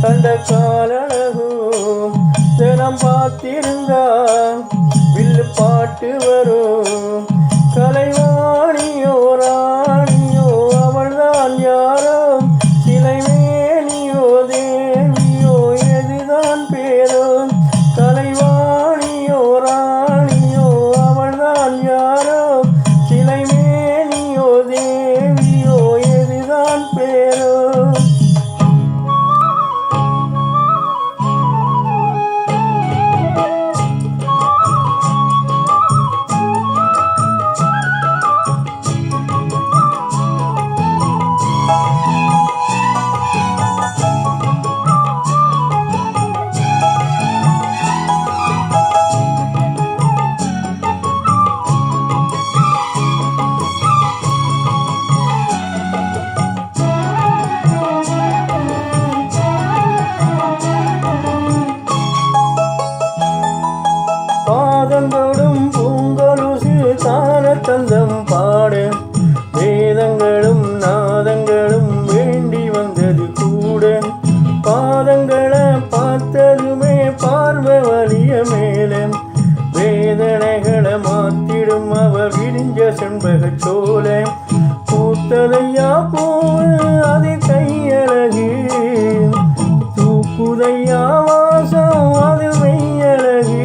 கண்ட காலழகும் தினம் பார்த்திருந்தா வில்லு பாட்டு வரும். கலைவாணியோ ராணியோ அவள்தான் யாரோ, சிலைமேனியோ தேவியோ எதுதான் பேரோ. கலைவாணியோ ராணியோ அவள்தான் யாரோ, சிலைமேனியோ தேவியோ எதுதான் பேரோ. பாதந்தோடும் பூங்கொலுசு தான தந்தம் பாட, வேதங்களும் நாதங்களும் வேண்டி வந்தது கூட. பாதங்களை பார்த்ததுமே பார்வை வலிய மேல, வேதனைகளை மாத்திடும் அவ விரிஞ்ச செண்பக சோல. பூத்ததையா பூவு அது கையழகு, தூக்குதையா வாசம் அது மெய்யழகு.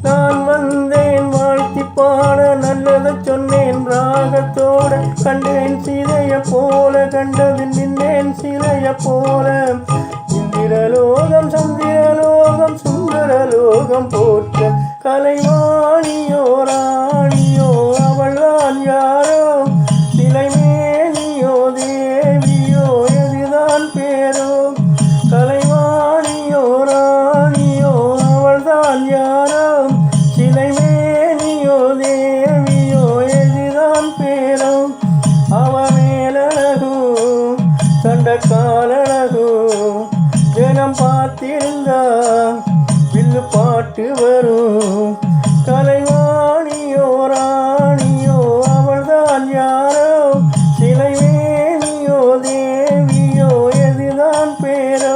நான் வந்தேன் வாழ்த்தி பாட, நல்லதை சொன்னேன் ராகத்தோட. கண்டேன் சிலைய போல, கண்டது நின்றேன் சிலைய போல. இந்திரலோகம் சந்திரலோகம் சுந்தரலோகம் போற்ற, கலைவாணியோ ராணியோ அவள்தான் யாரோ, சிலைமேனியோ தேவியோ எதுதான் பேரோ. கலைவாணியோ ராணியோ அவள்தான் யாரோ, சிலைமேனியோ தேவியோ எதுதான் பேரோ. அவ மேலழகும் கண்ட காலழகும் தினம் பார்த்திருந்தா வில்லு பாட்டு வரும். கலைவாணியோ ராணியோ அவள்தான் யாரோ, சிலைமேனியோ தேவியோ எதுதான் பேரோ.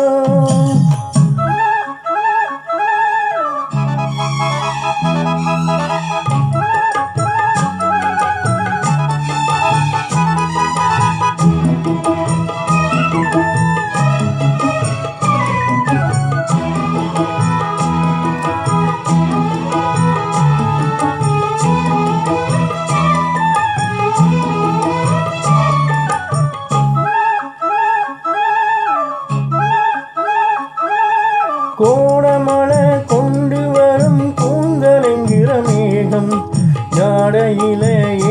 கோடமலை கொண்டு வரும் கூந்தலென்கிற மேகம், ஜாடையில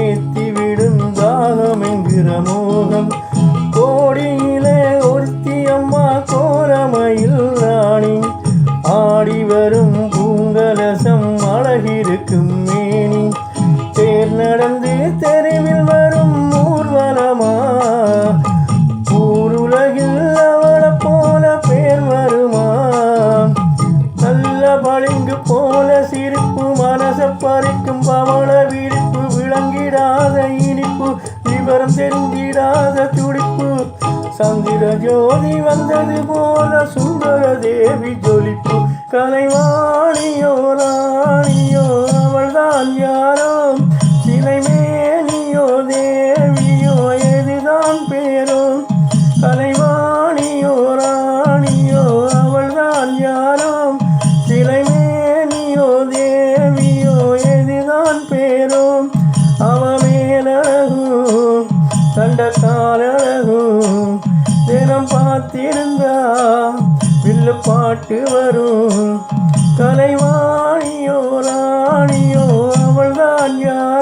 ஏத்திவிடும் தாகம் என்கிற மோகம். கோடியில ஒருத்தி அம்மா கோரமயில் ராணி, ஆடி வரும் பூங்கலசம் அழகிருக்கும் மேனி. தேர் நடந்து தெருவில் வரும் ஊர்வலமா, ஊருலகில் அவளை போல பேர் வருமா. நல்ல பளிங்கு போல சிரிப்பு, மனச பறிக்கும் பவள விரிப்பு. விளங்கிடாத இனிப்பு, விவரம் தெரிஞ்சிடாத துடிப்பு. சந்திர ஜோதி வந்தது போல சுந்தர தேவி ஜொலிப்பு. கலைவாணியோ ராணியோ அவள்தான் யாரோ, சிலைமேனியோ தேவியோ எதுதான் பேரோ. கலைவாணியோ ராணியோ அவள்தான் யாரோ, சிலைமேனியோ தேவியோ எதுதான் பேரோ. அவ மேலழகும் கண்ட காலழகும் தினம் பார்த்திருந்தா வில்லு பாட்டு வரும். கலைவாணியோ ராணியோ அவள்தான் யார்.